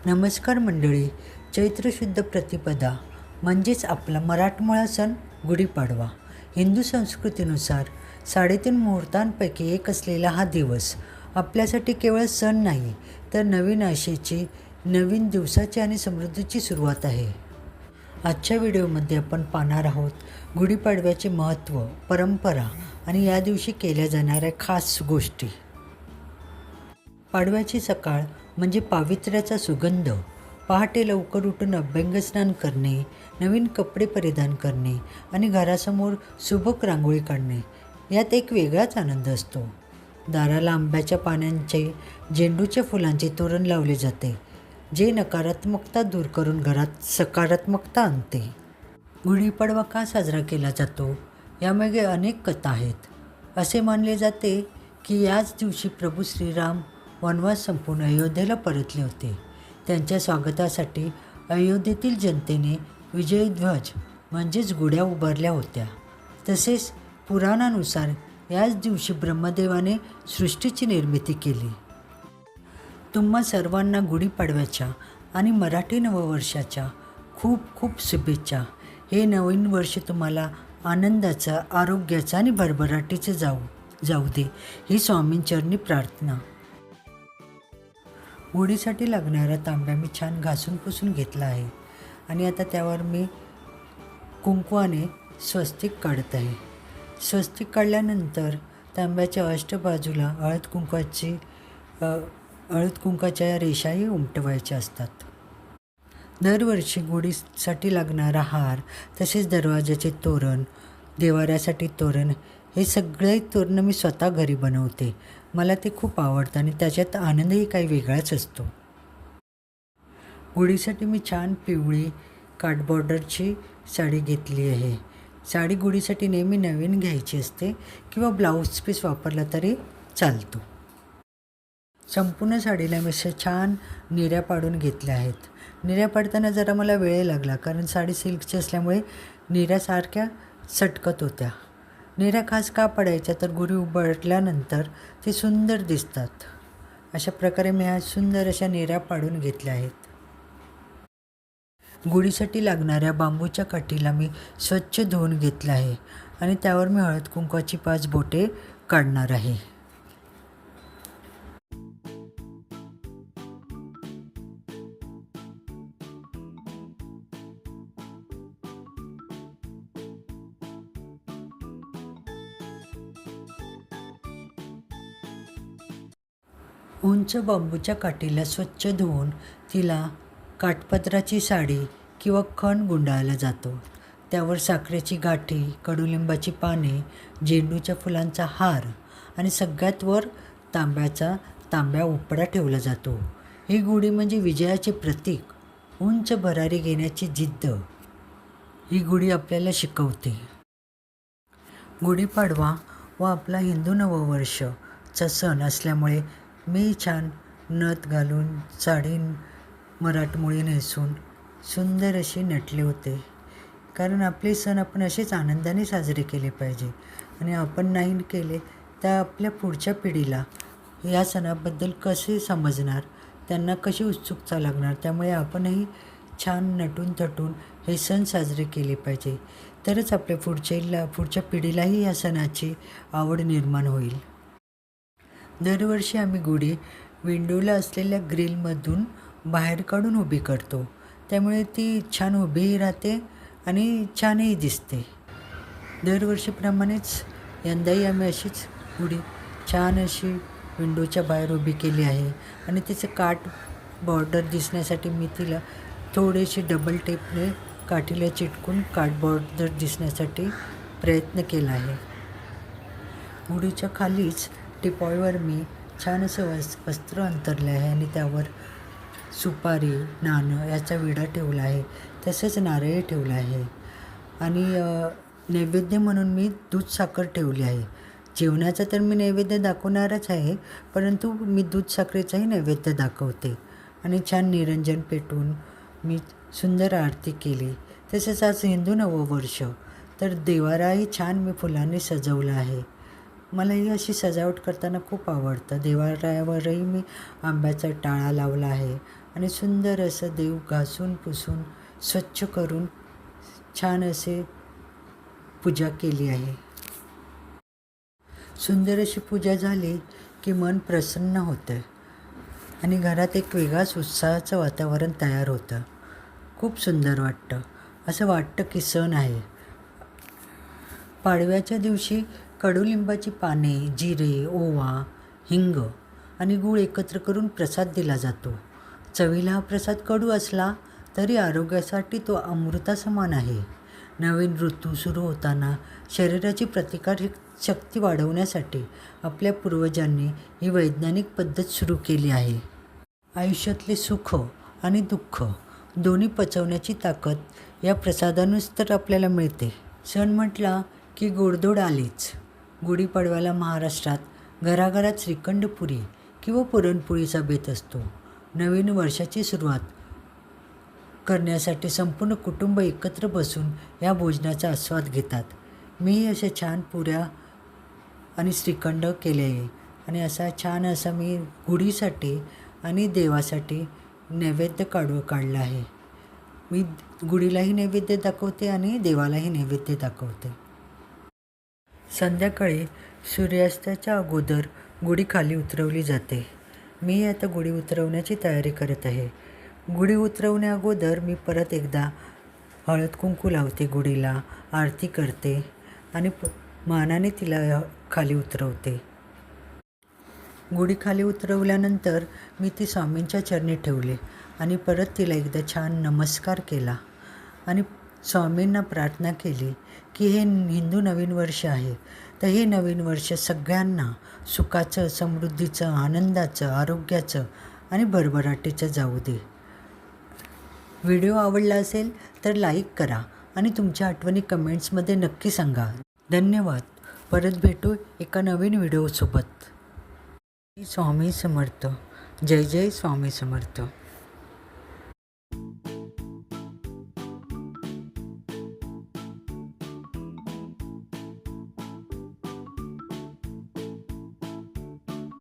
नमस्कार मंडळी. चैत्र शुद्ध प्रतिपदा म्हणजेच आपला मराठमोळा सण गुढीपाडवा. हिंदू संस्कृतीनुसार 3.5 मुहूर्तांपैकी एक असलेला हा दिवस आपल्यासाठी केवळ सण नाही, तर नवीन आशेची, नवीन दिवसाची आणि समृद्धीची सुरुवात आहे. आजच्या व्हिडिओमध्ये आपण पाहणार आहोत गुढीपाडव्याचे महत्त्व, परंपरा आणि या दिवशी केल्या जाणाऱ्या खास गोष्टी. पाडव्याची सकाळ म्हणजे पावित्र्याचा सुगंध. पहाटे लवकर उठून अभ्यंगस्नान करणे, नवीन कपडे परिधान करणे आणि घरासमोर सुबक रांगोळी काढणे यात एक वेगळाच आनंद असतो. दाराला आंब्याच्या पानांचे, झेंडूच्या फुलांचे तोरण लावले जाते, जे नकारात्मकता दूर करून घरात सकारात्मकता आणते. गुढीपाडवा का साजरा केला जातो यामागे अनेक कथा आहेत. असे मानले जाते की याच दिवशी प्रभू श्रीराम वनवास संपून अयोध्येला परतले होते. त्यांच्या स्वागतासाठी अयोध्येतील जनतेने विजयध्वज म्हणजेच गुढ्या उभारल्या होत्या. तसेच पुराणानुसार याच दिवशी ब्रह्मदेवाने सृष्टीची निर्मिती केली. तुम्हा सर्वांना गुढीपाडव्याच्या आणि मराठी नववर्षाच्या खूप खूप शुभेच्छा. हे नवीन वर्ष तुम्हाला आनंदाचं, आरोग्याचं आणि भरभराटीचं जाऊ दे, ही स्वामींचरणी प्रार्थना. गुढीसाठी लागणारा तांब्या मी छान घासून पुसून घेतला आहे आणि आता त्यावर मी कुंकवाने स्वस्तिक काढत आहे. स्वस्तिक काढल्यानंतर तांब्याच्या अष्टबाजूला हळद कुंकाच्या रेषाही उमटवायच्या असतात. दरवर्षी गुढीसाठी लागणारा हार, तसेच दरवाजाचे तोरण, देवाऱ्यासाठी तोरण, हे सगळे तोरण मी स्वतः घरी बनवते. मला ते खूप आवडतं आणि त्याच्यात आनंदही काही वेगळाच असतो. गुढीसाठी मी छान पिवळी काठबॉर्डरची साडी घेतली आहे. साडी गुढीसाठी नेहमी नवीन घ्यायची असते किंवा ब्लाऊज पीस वापरला तरी चालतो. संपूर्ण साडीला मी अशा छान निऱ्या पाडून घेतल्या आहेत. निऱ्या पाडताना जरा मला वेळ लागला, कारण साडी सिल्कची असल्यामुळे निऱ्यासारख्या सटकत होत्या. निऱ्या खास का पडायच्या, तर गुढी उभारल्यानंतर ते सुंदर दिसतात. अशा प्रकारे मी ह्या सुंदर अशा निऱ्या पाडून घेतल्या आहेत. गुढीसाठी लागणाऱ्या बांबूच्या काठीला मी स्वच्छ धुवून घेतलं आहे आणि त्यावर मी हळद कुंकवाची 5 बोटे काढणार आहे. उंच बांबूच्या काठीला स्वच्छ धुवून तिला काठपदराची साडी किंवा खण गुंडाळला जातो. त्यावर साखरेची गाठी, कडुलिंबाची पाने, झेंडूच्या फुलांचा हार आणि सगळ्यात वर तांब्या उपडा ठेवला जातो. ही गुढी म्हणजे विजयाचे प्रतीक, उंच भरारी घेण्याची जिद्द ही गुढी आपल्याला शिकवते. गुढीपाडवा व आपला हिंदू नववर्षचा सण असल्यामुळे मी छान नथ घालून, साडी मराठमोळी नेसून सुंदर अशी नटले होते. कारण आपले सण आपण असेच आनंदाने साजरे केले पाहिजे आणि आपण नाही केले तर आपल्या पुढच्या पिढीला या सणाबद्दल कसे समजणार, त्यांना कशी उत्सुकता लागणार. त्यामुळे आपणही छान नटून थटून हे सण साजरे केले पाहिजे. तरच आपल्या पुढच्या पिढीलाही या सणाची आवड निर्माण होईल. दरवर्षी आम्ही गुढी विंडोला असलेल्या ग्रिलमधून बाहेर काढून उभी करतो. त्यामुळे ती छान उभीही राहते आणि छानही दिसते. दरवर्षीप्रमाणेच यंदाही आम्ही अशीच गुढी छान अशी विंडोच्या बाहेर उभी केली आहे आणि तिचं काठ बॉर्डर दिसण्यासाठी मी तिला थोडेसे डबल टेपने काठीला चिटकून काठ बॉर्डर दिसण्यासाठी प्रयत्न केला आहे. गुढीच्या खालीच टिपॉयवर मी छान असं वस्त्र अंतरलं आहे आणि त्यावर सुपारी, नाणं याचा विडा ठेवला आहे. तसेच नारळ ठेवला आहे आणि नैवेद्य म्हणून मी दूध साखर ठेवली आहे. जेवणाचा तर मी नैवेद्य दाखवणारच आहे, परंतु मी दूध साखरेचाही नैवेद्य दाखवते आणि छान निरंजन पेटवून मी सुंदर आरती केली. तसेच आज हिंदू नववर्ष, तर देवाराही छान मी फुलांनी सजवलं आहे. मला ही अशी सजावट करताना खूप आवडतं. देवाऱ्यावरही मी आंब्याचा टाळा लावला आहे आणि सुंदर असं देव घासून पुसून स्वच्छ करून छान असे पूजा केली आहे. सुंदर अशी पूजा झाली की मन प्रसन्न होतं आणि घरात एक वेगळाच उत्साहाचं वातावरण तयार होतं. खूप सुंदर वाटतं. असं वाटतं की सण आहे. पाडव्याच्या दिवशी कडुलिंबाची पाने, जिरे, ओवा, हिंग आणि गूळ एकत्र करून प्रसाद दिला जातो. चवीला हा प्रसाद कडू असला तरी आरोग्यासाठी तो अमृतासमान आहे. नवीन ऋतू सुरू होताना शरीराची प्रतिकार शक्ती वाढवण्यासाठी आपल्या पूर्वजांनी ही वैज्ञानिक पद्धत सुरू केली आहे. आयुष्यातले सुख आणि दुःख दोन्ही पचवण्याची ताकद या प्रसादानंच तर आपल्याला मिळते. सण म्हटला की गोडधोड आलीच. गुढीपाडव्याला महाराष्ट्रात घराघरात श्रीखंडपुरी किंवा पुरणपोळीचा बेत असतो. नवीन वर्षाची सुरुवात करण्यासाठी संपूर्ण कुटुंब एकत्र बसून या भोजनाचा आस्वाद घेतात. मीही अशा छान पुऱ्या आणि श्रीखंड केले आहे आणि छान असा मी गुढीसाठी आणि देवासाठी नैवेद्य काढला आहे. मी गुढीलाही नैवेद्य दाखवते आणि देवालाही नैवेद्य दाखवते. संध्याकाळी सूर्यास्ताच्या अगोदर गुढी खाली उतरवली जाते. मी आता गुढी उतरवण्याची तयारी करत आहे. गुढी उतरवण्या अगोदर मी परत एकदा हळद कुंकू लावते गुढीला, आरती करते आणि मानाने तिला खाली उतरवते. गुढी खाली उतरवल्यानंतर मी ती स्वामींच्या चरणी ठेवली आणि परत तिला एकदा छान नमस्कार केला आणि स्वामींना प्रार्थना केली की हे हिंदू नवीन वर्ष आहे, तर हे नवीन वर्ष सगळ्यांना सुखाचं, समृद्धीचं, आनंदाचं, आरोग्याचं आणि भरभराटीचं जाऊ दे. व्हिडिओ आवडला असेल तर लाईक करा आणि तुमच्या आठवणी कमेंट्समध्ये नक्की सांगा. धन्यवाद. परत भेटू एका नवीन व्हिडिओसोबत. स्वामी समर्थ. जय जय स्वामी समर्थ.